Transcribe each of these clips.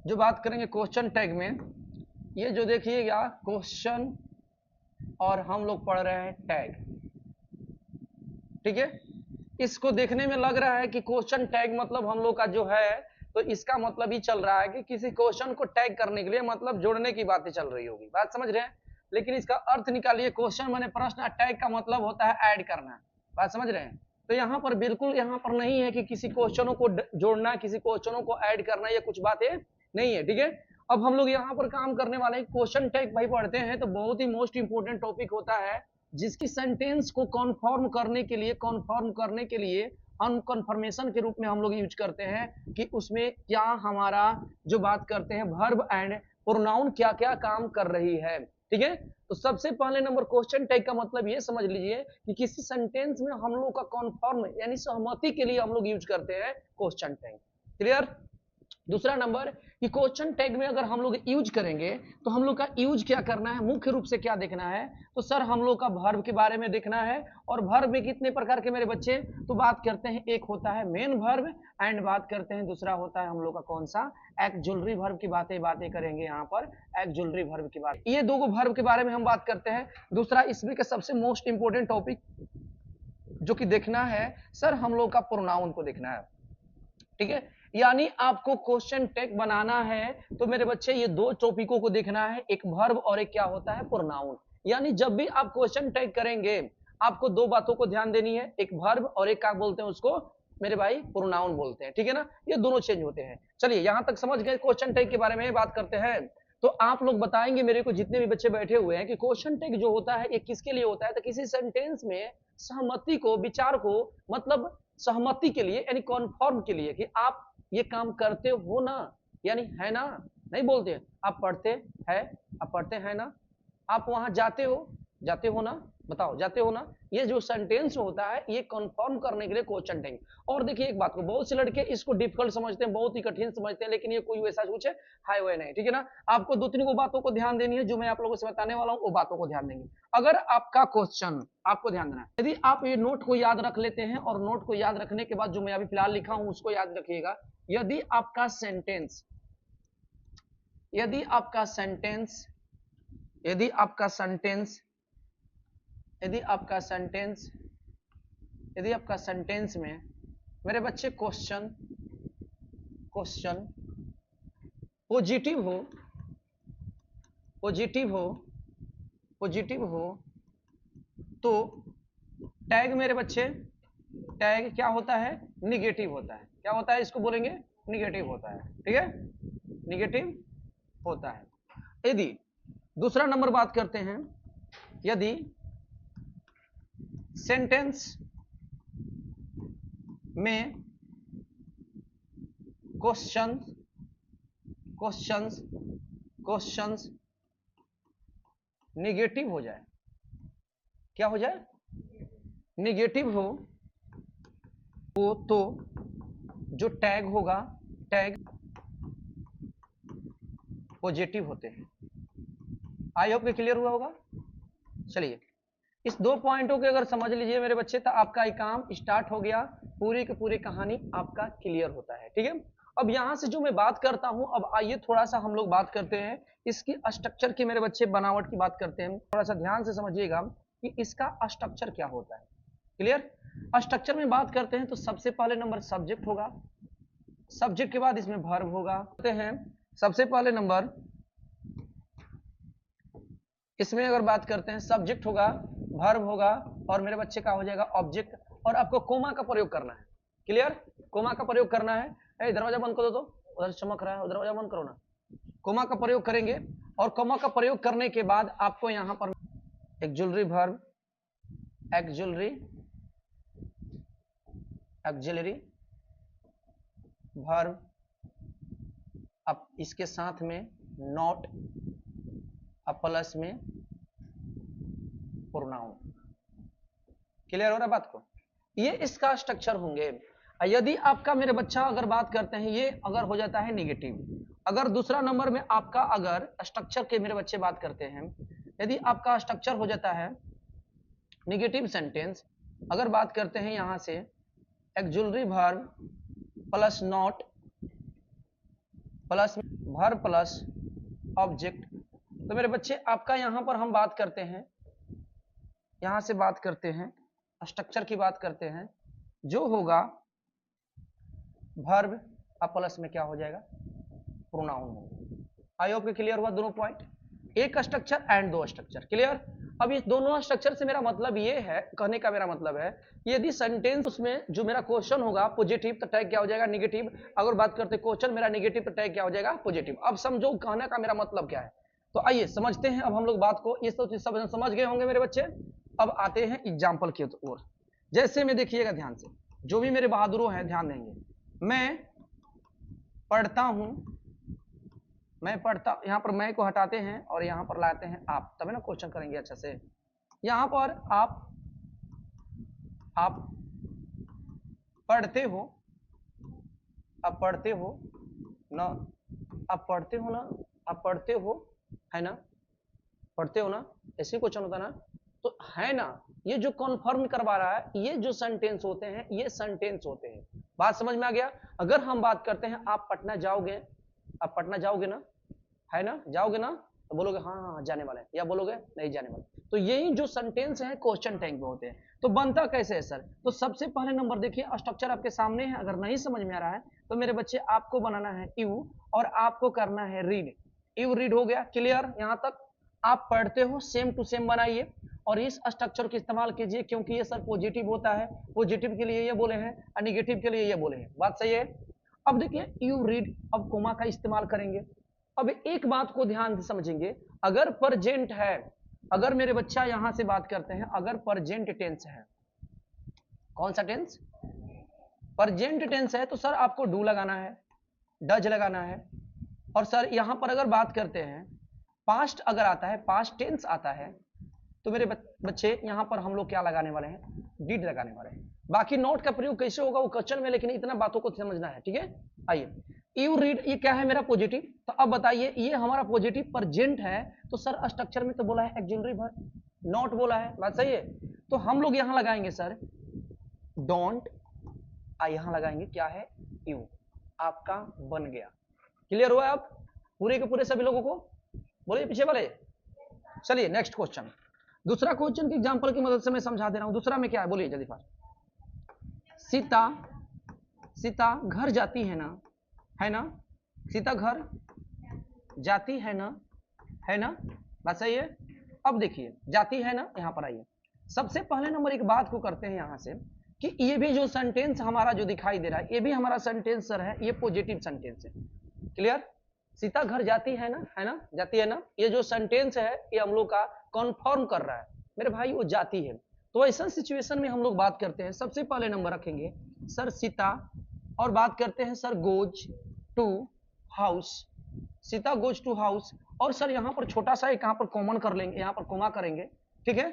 जो बात करेंगे क्वेश्चन टैग में, ये जो देखिएगा क्वेश्चन और हम लोग पढ़ रहे हैं टैग, ठीक है। इसको देखने में लग रहा है कि क्वेश्चन टैग मतलब हम लोग का जो है, तो इसका मतलब ही चल रहा है कि किसी क्वेश्चन को टैग करने के लिए मतलब जोड़ने की बातें चल रही होगी, बात समझ रहे हैं। लेकिन इसका अर्थ निकालिए, क्वेश्चन माने प्रश्न, टैग का मतलब होता है ऐड करना, बात समझ रहे हैं। तो यहाँ पर बिल्कुल यहाँ पर नहीं है कि किसी क्वेश्चनों को जोड़ना, किसी क्वेश्चनों को ऐड करना, ये कुछ बातें नहीं है, ठीक है। अब हम लोग यहाँ पर काम करने वाले हैं क्वेश्चन टैग भाई पढ़ते हैं, तो बहुत ही मोस्ट इंपोर्टेंट टॉपिक होता है, जिसकी सेंटेंस को कन्फर्म करने के लिए अनकन्फर्मेशन के रूप में हम लोग यूज करते हैं कि उसमें क्या हमारा जो बात करते हैं वर्ब एंड प्रोनाउन क्या क्या काम कर रही है, ठीक है। तो सबसे पहले नंबर क्वेश्चन टैग का मतलब ये समझ लीजिए कि किसी सेंटेंस में हम लोग का कन्फर्म यानी सहमति के लिए हम लोग यूज करते हैं क्वेश्चन टैग, क्लियर। दूसरा नंबर कि क्वेश्चन टैग में अगर हम लोग यूज करेंगे तो हम लोग का यूज क्या करना है, मुख्य रूप से क्या देखना है, तो सर हम लोग का वर्ब के बारे में देखना है। और वर्ब में कितने प्रकार के मेरे बच्चे, तो बात करते हैं एक होता है मेन वर्ब एंड बात करते हैं दूसरा होता है हम लोग का कौन सा, एक्जुलरी वर्ब की बातें करेंगे यहाँ पर, एक्जुलरी वर्ब की बात, ये दो वर्ब के बारे में हम बात करते हैं। दूसरा इसमें का सबसे मोस्ट इंपोर्टेंट टॉपिक जो कि देखना है सर हम लोग का प्रोनाउन को देखना है, ठीक है। यानी आपको क्वेश्चन टैग बनाना है तो मेरे बच्चे ये दो टॉपिकों को देखना है, एक वर्ब और एक क्या होता है प्रोनाउन। यानी जब भी आप क्वेश्चन टैग करेंगे आपको दो बातों को ध्यान देनी है, एक वर्ब और एक क्या बोलते हैं उसको मेरे भाई प्रोनाउन बोलते हैं, ठीक है ना। ये दोनों चेंज होते हैं। चलिए यहां तक समझ गए, क्वेश्चन टैग के बारे में बात करते हैं। तो आप लोग बताएंगे मेरे को जितने भी बच्चे बैठे हुए हैं कि क्वेश्चन टैग जो होता है ये किसके लिए होता है, तो किसी सेंटेंस में सहमति को, विचार को, मतलब सहमति के लिए यानी कन्फर्म के लिए कि आप ये काम करते हो ना, यानी है ना, नहीं बोलते आप पढ़ते हैं, आप पढ़ते हैं ना, आप वहां जाते हो ना, बताओ जाते हो ना, ये जो सेंटेंस होता है ये कंफर्म करने के लिए क्वेश्चन टैग। और देखिए एक बात को, बहुत से लड़के इसको डिफिकल्ट समझते हैं, बहुत ही कठिन समझते हैं, लेकिन ये कोई वैसा कुछ है वो नहीं, ठीक है ना। आपको दो तीन बातों को ध्यान देनी है, जो मैं आप लोगों से बताने वाला हूँ वो बातों को ध्यान देंगे। अगर आपका क्वेश्चन, आपको ध्यान देना है, यदि आप ये नोट को याद रख लेते हैं और नोट को याद रखने के बाद जो मैं अभी फिलहाल लिखा हूं उसको याद रखिएगा। यदि आपका सेंटेंस यदि आपका सेंटेंस यदि आपका सेंटेंस यदि आपका सेंटेंस यदि आपका सेंटेंस में मेरे बच्चे क्वेश्चन पॉजिटिव हो तो टैग मेरे बच्चे, टैग क्या होता है, निगेटिव होता है। क्या होता है, इसको बोलेंगे निगेटिव होता है, ठीक है, निगेटिव होता है। यदि दूसरा नंबर बात करते हैं, यदि सेंटेंस में क्वेश्चंस निगेटिव हो जाए, क्या हो जाए, निगेटिव हो तो जो टैग होगा, टैग पॉजिटिव होते हैं। आई होप कि क्लियर हुआ होगा। चलिए इस दो पॉइंटों के अगर समझ लीजिए मेरे बच्चे तो आपका ये काम स्टार्ट हो गया, पूरी की पूरी कहानी आपका क्लियर होता है, ठीक है। अब यहां से जो मैं बात करता हूं, अब आइए थोड़ा सा हम लोग बात करते हैं इसकी स्ट्रक्चर की, मेरे बच्चे बनावट की बात करते हैं। थोड़ा सा ध्यान से समझिएगा कि इसका स्ट्रक्चर क्या होता है, क्लियर। स्ट्रक्चर में बात करते हैं तो सबसे पहले नंबर सब्जेक्ट होगा, सब्जेक्ट के बाद इसमें वर्ब होगा, हैं सबसे पहले नंबर इसमें अगर बात करते हैं सब्जेक्ट होगा, वर्ब होगा और मेरे बच्चे का हो जाएगा ऑब्जेक्ट। और आपको कोमा का प्रयोग करना है, क्लियर, कोमा का प्रयोग करना है। ए दरवाजा बंद कर दो, तो उधर चमक रहा है, दरवाजा बंद करो ना। कोमा का प्रयोग करेंगे और कोमा का प्रयोग करने के बाद आपको यहां पर एक्जुलरी वर्ब, एक्जुलरी वर्ब, अब इसके साथ में नॉट, अब प्लस में प्रोनाउन। क्लियर हो रहा है बात को, ये इसका स्ट्रक्चर होंगे। यदि आपका मेरे बच्चा अगर बात करते हैं ये अगर हो जाता है निगेटिव, अगर दूसरा नंबर में आपका अगर स्ट्रक्चर के मेरे बच्चे बात करते हैं, यदि आपका स्ट्रक्चर हो जाता है निगेटिव सेंटेंस, अगर बात करते हैं यहां से auxiliary verb plus not plus verb plus object. तो मेरे बच्चे आपका यहां पर हम बात करते हैं, यहां से बात करते हैं, स्ट्रक्चर की बात करते हैं, जो होगा वर्ब अब प्लस में क्या हो जाएगा, प्रोनाउन होगा। आई होप कि क्लियर हुआ दोनों पॉइंट, एक स्ट्रक्चर एंड दो स्ट्रक्चर। क्लियर। अब इस दोनों स्ट्रक्चर से मेरा मतलब ये है, कहने का मेरा मतलब है, यदि सेंटेंस उसमें जो मेरा क्वेश्चन होगा पॉजिटिव तो टैग क्या हो जाएगा, नेगेटिव। अगर बात करते क्वेश्चन मेरा नेगेटिव तो टैग क्या हो जाएगा, पॉजिटिव। अब समझो कहने का मेरा मतलब क्या है। तो आइए समझते हैं अब हम लोग बात को, ये सब समझ गए होंगे मेरे बच्चे। अब आते हैं एग्जाम्पल की ओर। जैसे में देखिएगा ध्यान से, जो भी मेरे बहादुरों हैं ध्यान देंगे। मैं पढ़ता हूं, मैं पढ़ता, यहां पर मैं को हटाते हैं और यहां पर लाते हैं आप, तभी ना क्वेश्चन करेंगे अच्छे से। यहां पर आप पढ़ते हो, आप पढ़ते हो ना, आप पढ़ते हो ना, आप पढ़ते हो, है ना, पढ़ते हो ना, ऐसे क्वेश्चन होता ना। तो है ना, ये जो कन्फर्म करवा रहा है, ये जो सेंटेंस होते हैं, ये सेंटेंस होते हैं। बात समझ में आ गया। अगर हम बात करते हैं आप पटना जाओगे, आप पटना जाओगे ना, है ना, जाओगे ना, तो बोलोगे हाँ हाँ जाने वाले हैं, या बोलोगे नहीं जाने वाले। तो यही जो सेंटेंस है क्वेश्चन टैग में होते हैं। तो बनता कैसे है सर, तो सबसे पहले नंबर देखिए, स्ट्रक्चर आपके सामने है। अगर नहीं समझ में आ रहा है तो मेरे बच्चे आपको बनाना है यू और आपको करना है रीड। यू रीड हो गया, क्लियर यहां तक। आप पढ़ते हो, सेम टू सेम बनाइए और इस स्ट्रक्चर का इस्तेमाल कीजिए, क्योंकि ये सर पॉजिटिव होता है, पॉजिटिव के लिए ये बोले हैं और निगेटिव के लिए ये बोले हैं। बात सही है। अब देखिए यू रीड, अब कोमा का इस्तेमाल करेंगे। अब एक बात को ध्यान से समझेंगे, अगर प्रेजेंट है, अगर मेरे बच्चा यहां से बात करते हैं, अगर प्रेजेंट टेंस है, कौन सा टेंस, प्रेजेंट टेंस है, तो सर आपको डू लगाना है, डज लगाना है। और सर यहां पर अगर बात करते हैं पास्ट अगर आता है, पास्ट टेंस आता है, तो मेरे बच्चे यहां पर हम लोग क्या लगाने वाले हैं, डिड लगाने वाले हैं। बाकी नोट का प्रयोग कैसे होगा वो क्वेश्चन में, लेकिन इतना बातों को समझना है, ठीक है। आइए यू रीड, ये क्या है मेरा पॉजिटिव। तो अब बताइए ये हमारा पॉजिटिव प्रेजेंट है, तो सर स्ट्रक्चर में तो बोला है ऑक्सिलरी वर्ब, नॉट बोला है, बात सही है। तो हम लोग यहां लगाएंगे सर डोंट, यहां लगाएंगे क्या है, यू, आपका बन गया। क्लियर हुआ अब पूरे के पूरे सभी लोगों को, बोलिए पीछे वाले। चलिए नेक्स्ट क्वेश्चन, दूसरा क्वेश्चन की एग्जांपल की मदद से मैं समझा दे रहा हूं। दूसरा में क्या है, बोलिए जल्दी फास्ट। सीता, सीता घर जाती है ना, है ना, सीता घर जाती है ना, है ना, बात सही है। अब देखिए जाती है ना, यहां पर आइए, सबसे पहले नंबर एक बात को करते हैं यहां से कि ये भी जो सेंटेंस हमारा जो दिखाई दे रहा है, ये भी हमारा सेंटेंस सर है, ये पॉजिटिव सेंटेंस है। क्लियर, सीता घर जाती है ना, जाती है ना, ये जो सेंटेंस है ये हम लोग का कन्फर्म कर रहा है मेरे भाई, वो जाती है। तो ऐसा सिचुएशन में हम लोग बात करते हैं, सबसे पहले नंबर रखेंगे सर सीता, और बात करते हैं sir goes to house, Sita goes to house. और सर यहाँ पर छोटा सा एक यहाँ पर कॉमन कर लेंगे, यहाँ पर कोमा करेंगे, ठीक है।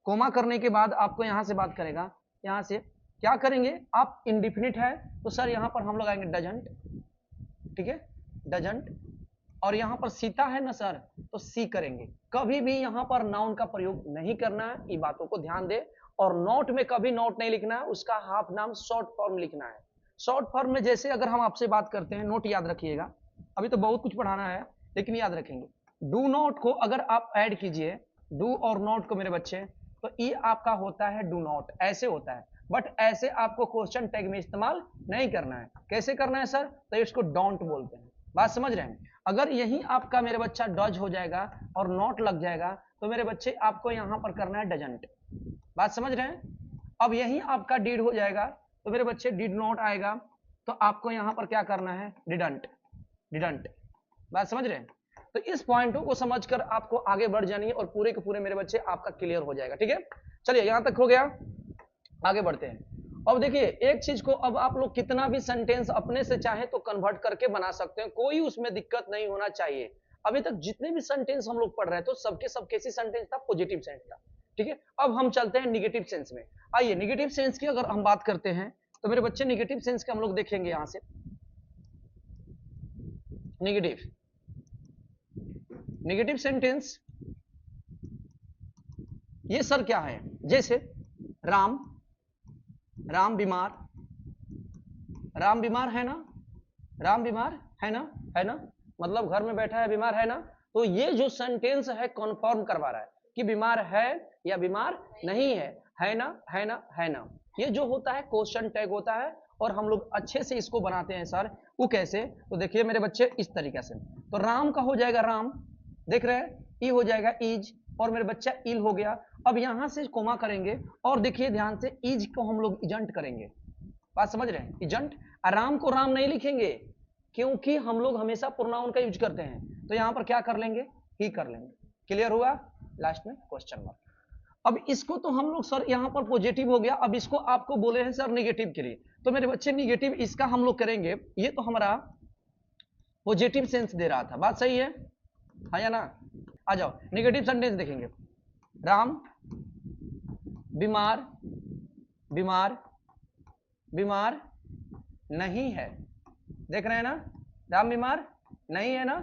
कोमा करने के बाद आपको यहाँ से बात करेगा, यहाँ से क्या करेंगे आप, इंडिफिनिट है तो सर यहाँ पर हम लोग आएंगे डजंट, ठीक है, डजंट। और यहाँ पर सीता है ना सर, तो सी करेंगे। कभी भी यहाँ पर नाउन का प्रयोग नहीं करना है, ये बातों को ध्यान दे। और नोट में कभी नोट नहीं लिखना है, उसका हाफ नाम शॉर्ट फॉर्म लिखना है। शॉर्ट फॉर्म में जैसे अगर हम आपसे बात करते हैं, नोट याद रखिएगा, अभी तो बहुत कुछ पढ़ाना है लेकिन याद रखेंगे। डू नॉट को अगर आप ऐड कीजिए, डू और नॉट को मेरे बच्चे, तो ये आपका होता है डू नॉट, ऐसे होता है। बट ऐसे आपको क्वेश्चन टैग में इस्तेमाल नहीं करना है। कैसे करना है सर, तो इसको डोंट बोलते हैं। बात समझ रहे हैं। अगर यही आपका मेरे बच्चा डज हो जाएगा और नॉट लग जाएगा, तो मेरे बच्चे आपको यहां पर करना है डजंट। बात समझ रहे हैं। अब यही आपका डिड हो जाएगा, तो मेरे बच्चे डिड नॉट आएगा, तो आपको यहां पर क्या करना है, डिडंट, डिडंट। बात समझ रहे हैं। तो इस पॉइंटों को समझकर आपको आगे बढ़ जानी है और पूरे के पूरे मेरे बच्चे आपका क्लियर हो जाएगा, ठीक है। चलिए यहां तक हो गया, आगे बढ़ते हैं। अब देखिए एक चीज को, अब आप लोग कितना भी सेंटेंस अपने से चाहे तो कन्वर्ट करके बना सकते हैं, कोई उसमें दिक्कत नहीं होना चाहिए। अभी तक जितने भी सेंटेंस हम लोग पढ़ रहे हैं तो सबके सब कैसी सेंटेंस था, पॉजिटिव सेंस था, ठीक है। अब हम चलते हैं निगेटिव सेंस में। आइए निगेटिव सेंस की अगर हम बात करते हैं, तो मेरे बच्चे निगेटिव सेंस के हम लोग देखेंगे यहां से। निगेटिव, निगेटिव सेंटेंस ये सर क्या है, जैसे राम, राम बीमार, राम बीमार है ना, राम बीमार है ना, है ना, मतलब घर में बैठा है बीमार है ना, तो ये जो सेंटेंस है कन्फर्म करवा रहा है कि बीमार है या बीमार नहीं है ना, है ना, है ना। ये जो होता है क्वेश्चन टैग होता है, और हम लोग अच्छे से इसको बनाते हैं सर। वो कैसे, तो देखिए मेरे बच्चे इस तरीके से, तो राम का हो जाएगा राम, देख रहे हैं, ई हो जाएगा इज, और मेरे बच्चा इल हो गया। अब यहां से कोमा करेंगे, और देखिए ध्यान से, इज को हम लोग इजंट करेंगे, बात समझ रहे हैं, इजंट। राम को राम नहीं लिखेंगे, क्योंकि हम लोग हमेशा प्रोनाउन का यूज करते हैं, तो यहां पर क्या कर लेंगे, ही कर लेंगे। क्लियर हुआ, लास्ट में क्वेश्चन मार्क। अब इसको तो हम लोग सर यहां पर पॉजिटिव हो गया, अब इसको आपको बोले हैं सर निगेटिव के लिए, तो मेरे बच्चे निगेटिव इसका हम लोग करेंगे, ये तो हमारा पॉजिटिव सेंस दे रहा था, बात सही है या ना। आ जाओ निगेटिव सेंटेंस देखेंगे, राम बीमार बीमार बीमार नहीं है, देख रहे हैं ना, राम बीमार नहीं है ना,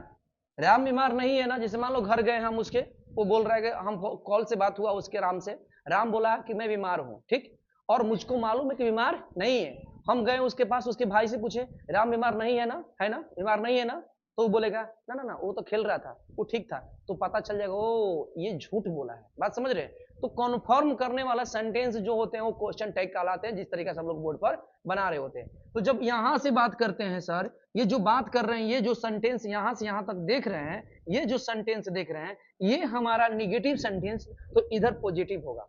राम बीमार नहीं है ना। जैसे मान लो घर गए हम उसके, वो बोल रहा है कि हम कॉल से बात हुआ उसके राम से, राम बोला कि मैं बीमार हूं, ठीक, और मुझको मालूम है कि बीमार नहीं है। हम गए उसके पास, उसके भाई से पूछे राम बीमार नहीं है ना, है ना, बीमार नहीं है ना, तो वो बोलेगा ना ना ना वो तो खेल रहा था, वो ठीक था, तो पता चल जाएगा ओ ये झूठ बोला है, बात समझ रहे हैं। तो कन्फर्म करने वाला सेंटेंस जो होते हैं वो क्वेश्चन टैग कहलाते हैं, जिस तरीके से हम लोग बोर्ड पर बना रहे होते हैं। तो जब यहां से बात करते हैं सर, ये जो बात कर रहे हैं, ये जो सेंटेंस यहां से यहां तक देख रहे हैं, ये जो सेंटेंस देख रहे हैं, ये हमारा निगेटिव सेंटेंस, तो इधर पॉजिटिव होगा।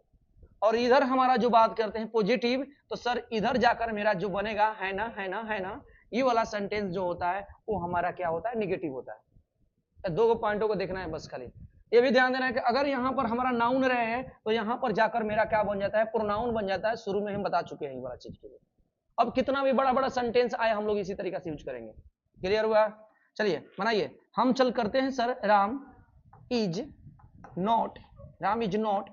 और इधर हमारा जो बात करते हैं पॉजिटिव, तो सर इधर जाकर मेरा जो बनेगा है ना, है ना, है ना, ये वाला सेंटेंस जो होता है वो हमारा क्या होता है, निगेटिव होता है। दो पॉइंटों को देखना है बस खाली। ये भी ध्यान देना है कि अगर यहां पर हमारा नाउन रहे हैं, तो यहां पर जाकर मेरा क्या बन जाता है, प्रोनाउन बन जाता है। शुरू में हम बता चुके हैं ये वाला चीज के लिए। अब कितना भी बड़ा बड़ा सेंटेंस आए, हम लोग इसी तरीके से यूज करेंगे। क्लियर हुआ, चलिए बनाइए। हम चल करते हैं sir, Ram is not, Ram is not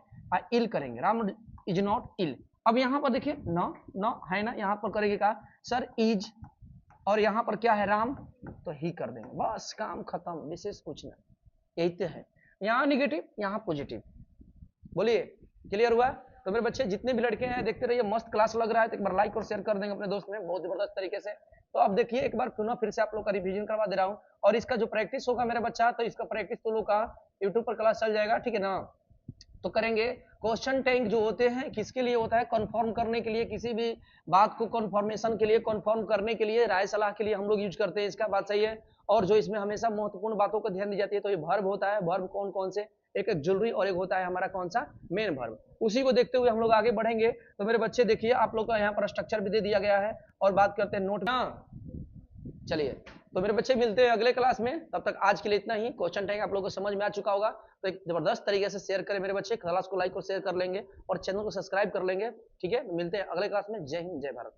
ill करेंगे, राम इज नॉट इल। अब यहां पर देखिए न न है ना, यहां पर करेंगे क्या सर, इज, और यहां पर क्या है राम, तो ही कर देंगे, बस काम खत्म, विशेष कुछ नहीं, यही तो है। यहां निगेटिव यहां पॉजिटिव, बोलिए क्लियर हुआ। तो मेरे बच्चे जितने भी लड़के हैं देखते रहिए, मस्त क्लास लग रहा है, तो एक बार लाइक और शेयर कर देंगे अपने दोस्त में, बहुत जबरदस्त तरीके से। तो अब देखिए एक बार पुनः फिर से आप लोग का रिवीजन करवा दे रहा हूं, और इसका जो प्रैक्टिस होगा मेरा बच्चा, तो इसका प्रैक्टिस तो लोग का यूट्यूब पर क्लास चल जाएगा, ठीक है ना। तो करेंगे क्वेश्चन टैग जो होते हैं किसके लिए होता है, कंफर्म करने के लिए, किसी भी बात को कंफर्मेशन के लिए, कंफर्म करने के लिए, राय सलाह के लिए हम लोग यूज करते हैं इसका, बात सही है। और जो इसमें हमेशा महत्वपूर्ण बातों को ध्यान दी जाती है, तो ये वर्ब होता है। वर्ब कौन कौन से, एक ज्वेलरी, और एक होता है हमारा कौन सा, मेन वर्ब। उसी को देखते हुए हम लोग आगे बढ़ेंगे। तो मेरे बच्चे देखिए, आप लोग का यहाँ पर स्ट्रक्चर भी दे दिया गया है, और बात करते हैं नोट ना। चलिए तो मेरे बच्चे मिलते हैं अगले क्लास में, तब तक आज के लिए इतना ही। क्वेश्चन टैग आप लोगों को समझ में आ चुका होगा, तो एक जबरदस्त तरीके से शेयर करें मेरे बच्चे, क्लास को लाइक और शेयर कर लेंगे, और चैनल को सब्सक्राइब कर लेंगे, ठीक है। मिलते हैं अगले क्लास में। जय हिंद, जय भारत।